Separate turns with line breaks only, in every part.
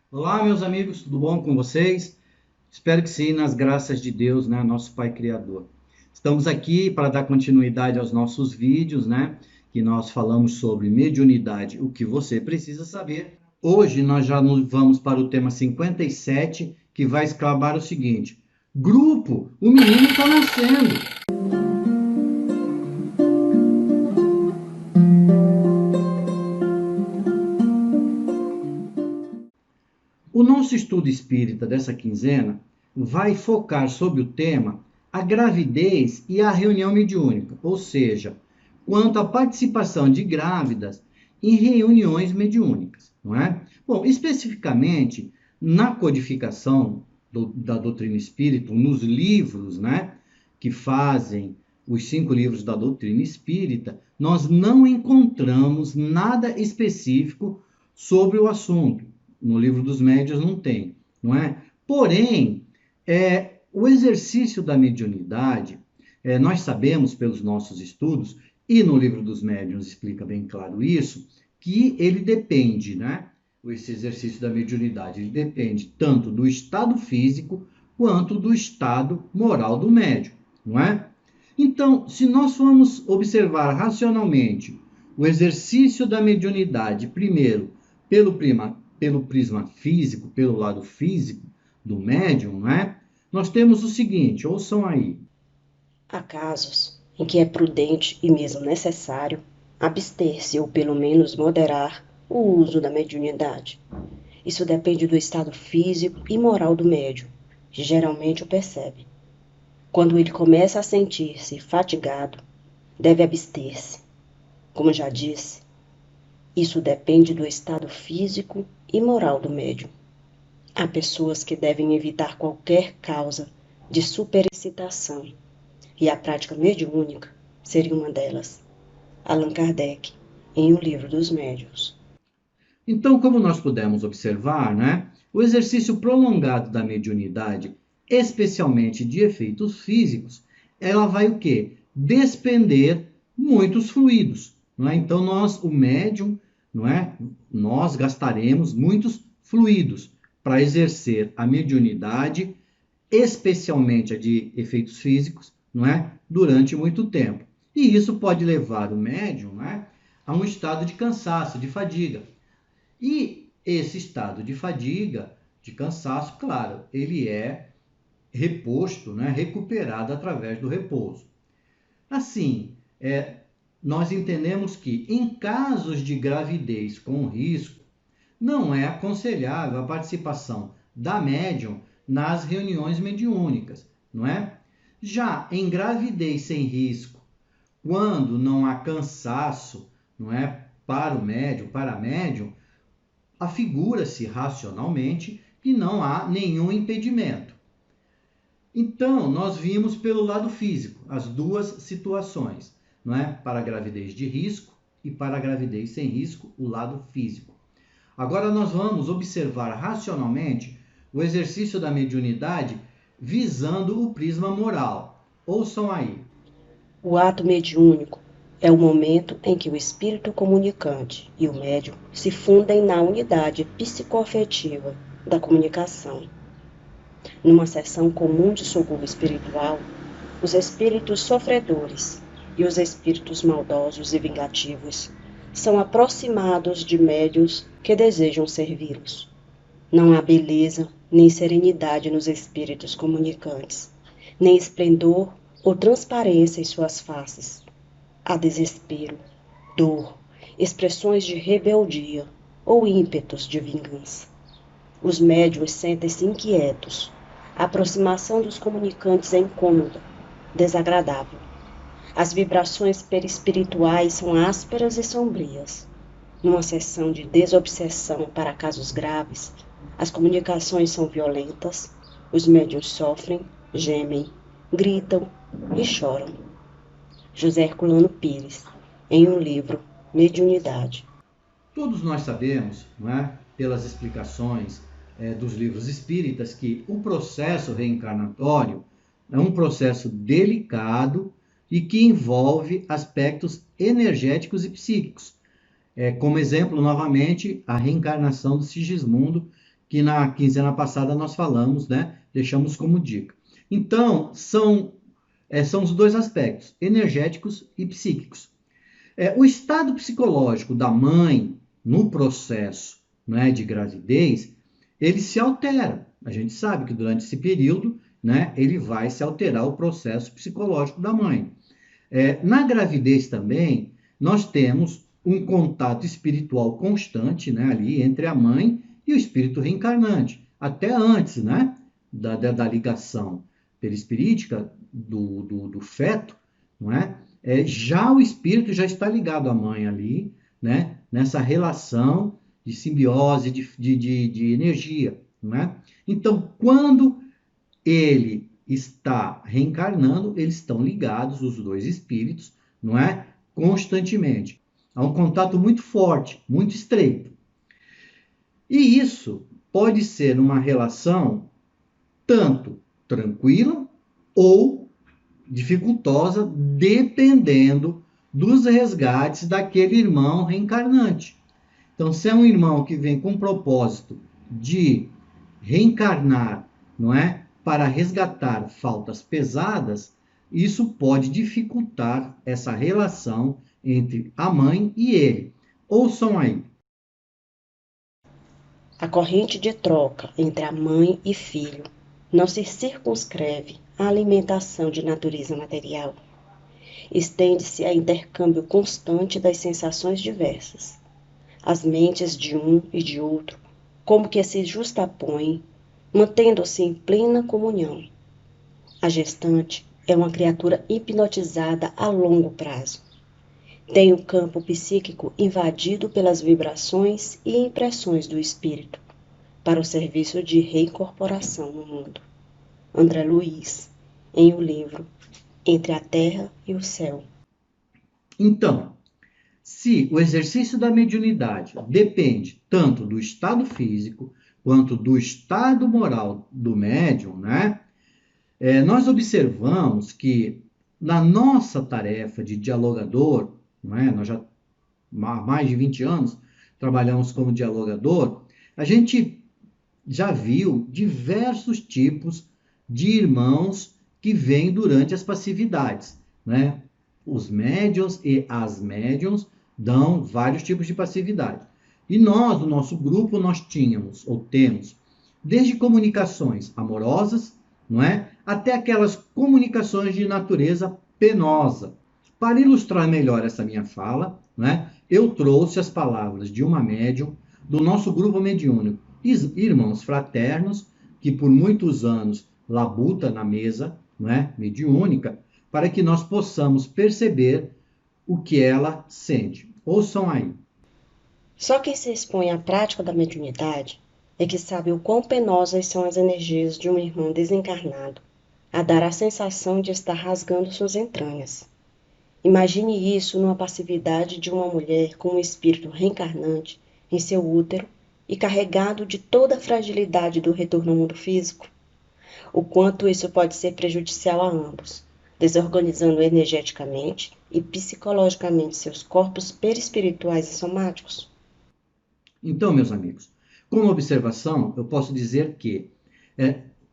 Olá, meus amigos, tudo bom com vocês? Espero que sim, nas graças de Deus, né, nosso Pai Criador. Estamos aqui para dar continuidade aos nossos vídeos, né, que nós falamos sobre mediunidade, o que você precisa saber. Hoje nós já vamos para o tema 57, que vai exclamar o seguinte: Grupo, o menino está nascendo. O nosso estudo espírita dessa quinzena vai focar sobre o tema a gravidez e a reunião mediúnica, ou seja, quanto à participação de grávidas em reuniões mediúnicas, não é? Bom, especificamente na codificação da doutrina espírita, nos livros, né, que fazem os 5 livros da doutrina espírita, nós não encontramos nada específico sobre o assunto. No livro dos médiuns não tem, não é? Porém, o exercício da mediunidade, nós sabemos pelos nossos estudos, e no livro dos médiuns explica bem claro isso, que ele depende, né? Esse exercício da mediunidade, ele depende tanto do estado físico quanto do estado moral do médium, não é? Então, se nós formos observar racionalmente o exercício da mediunidade, primeiro, pelo prisma físico, pelo lado físico do médium, não é? Nós temos o seguinte, ouçam aí.
Há casos em que é prudente e mesmo necessário abster-se ou pelo menos moderar o uso da mediunidade. Isso depende do estado físico e moral do médium, que geralmente o percebe. Quando ele começa a sentir-se fatigado, deve abster-se. Como já disse, isso depende do estado físico e moral do médium. Há pessoas que devem evitar qualquer causa de superexcitação, e a prática mediúnica seria uma delas. Allan Kardec, em O Livro dos Médiuns.
Então, como nós pudemos observar, né, o exercício prolongado da mediunidade, especialmente de efeitos físicos, ela vai o quê? Despender muitos fluidos, não é? Então o médium, não é? Nós gastaremos muitos fluidos para exercer a mediunidade, especialmente a de efeitos físicos, não é? Durante muito tempo. E isso pode levar o médium, não é? A um estado de cansaço, de fadiga. E esse estado de fadiga, de cansaço, claro, ele é reposto, né, recuperado através do repouso. Assim, nós entendemos que em casos de gravidez com risco, não é aconselhável a participação da médium nas reuniões mediúnicas, não é? Já em gravidez sem risco, quando não há cansaço, não é, para o médium, para a médium, afigura-se racionalmente que não há nenhum impedimento. Então, nós vimos pelo lado físico as duas situações, não é? Para a gravidez de risco e para a gravidez sem risco, o lado físico. Agora nós vamos observar racionalmente o exercício da mediunidade visando o prisma moral. Ouçam aí.
O ato mediúnico é o momento em que o espírito comunicante e o médium se fundem na unidade psicoafetiva da comunicação. Numa sessão comum de socorro espiritual, os espíritos sofredores e os espíritos maldosos e vingativos são aproximados de médiuns que desejam servi-los. Não há beleza nem serenidade nos espíritos comunicantes, nem esplendor ou transparência em suas faces. Há desespero, dor, expressões de rebeldia ou ímpetos de vingança. Os médiuns sentem-se inquietos. A aproximação dos comunicantes é incômoda, desagradável. As vibrações perispirituais são ásperas e sombrias. Numa sessão de desobsessão para casos graves, as comunicações são violentas, os médiuns sofrem, gemem, gritam e choram. José Herculano Pires, em um livro, Mediunidade.
Todos nós sabemos, não é, pelas explicações dos livros espíritas, que o processo reencarnatório é um processo delicado e que envolve aspectos energéticos e psíquicos. Como exemplo, novamente, a reencarnação do Sigismundo, que na quinzena passada nós falamos, né? Deixamos como dica. Então, são os dois aspectos, energéticos e psíquicos. O estado psicológico da mãe no processo, né, de gravidez, ele se altera. A gente sabe que durante esse período, né, ele vai se alterar o processo psicológico da mãe. Na gravidez também, nós temos um contato espiritual constante, né, ali entre a mãe e o espírito reencarnante, até antes, né, da ligação perispirítica do feto, não é? Já o espírito já está ligado à mãe ali, né, nessa relação de simbiose, de energia, não é? Então, quando ele está reencarnando, eles estão ligados, os dois espíritos, não é? Constantemente. Há um contato muito forte, muito estreito. E isso pode ser uma relação tanto tranquila ou dificultosa, dependendo dos resgates daquele irmão reencarnante. Então, se é um irmão que vem com o propósito de reencarnar, não é? Para resgatar faltas pesadas, isso pode dificultar essa relação entre a mãe e ele. Ouçam aí.
A corrente de troca entre a mãe e filho não se circunscreve à alimentação de natureza material. Estende-se a intercâmbio constante das sensações diversas. As mentes de um e de outro, como que se justapõem, mantendo-se em plena comunhão. A gestante é uma criatura hipnotizada a longo prazo. Tem o campo psíquico invadido pelas vibrações e impressões do espírito, para o serviço de reincorporação no mundo. André Luiz, em o livro Entre a Terra e o Céu.
Então, se o exercício da mediunidade depende tanto do estado físico quanto do estado moral do médium, né? Nós observamos que na nossa tarefa de dialogador, né, nós já há mais de 20 anos trabalhamos como dialogador, a gente já viu diversos tipos de irmãos que vêm durante as passividades, né? Os médiuns e as médiums dão vários tipos de passividade. E nós, no nosso grupo, nós tínhamos ou temos desde comunicações amorosas, não é? Até aquelas comunicações de natureza penosa. Para ilustrar melhor essa minha fala, não é? Eu trouxe as palavras de uma médium do nosso grupo mediúnico, irmãos fraternos, que por muitos anos labuta na mesa, não é? Mediúnica, para que nós possamos perceber o que ela sente. Ouçam aí.
Só quem se expõe à prática da mediunidade é que sabe o quão penosas são as energias de um irmão desencarnado, a dar a sensação de estar rasgando suas entranhas. Imagine isso numa passividade de uma mulher com um espírito reencarnante em seu útero e carregado de toda a fragilidade do retorno ao mundo físico. O quanto isso pode ser prejudicial a ambos, desorganizando energeticamente e psicologicamente seus corpos perispirituais e somáticos.
Então, meus amigos, como observação, eu posso dizer que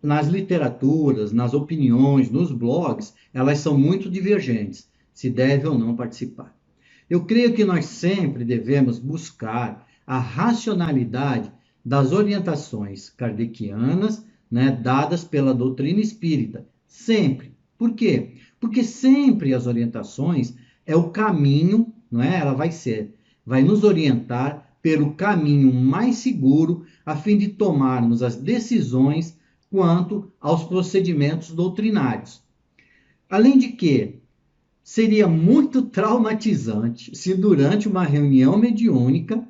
nas literaturas, nas opiniões, nos blogs, elas são muito divergentes, se deve ou não participar. Eu creio que nós sempre devemos buscar a racionalidade das orientações kardecianas, né, dadas pela doutrina espírita. Sempre. Por quê? Porque sempre as orientações é o caminho, não é? Ela vai nos orientar pelo caminho mais seguro a fim de tomarmos as decisões quanto aos procedimentos doutrinários. Além de que, seria muito traumatizante se durante uma reunião mediúnica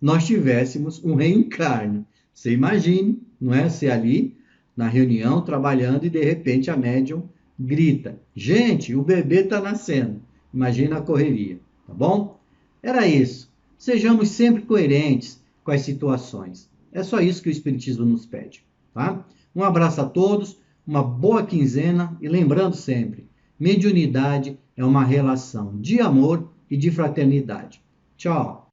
nós tivéssemos um reencarne. Você imagine, não é? Você ali na reunião trabalhando e de repente a médium grita: gente, o bebê está nascendo. Imagina a correria, tá bom? Era isso. Sejamos sempre coerentes com as situações. É só isso que o Espiritismo nos pede, tá? Um abraço a todos, uma boa quinzena e lembrando sempre, mediunidade é uma relação de amor e de fraternidade. Tchau!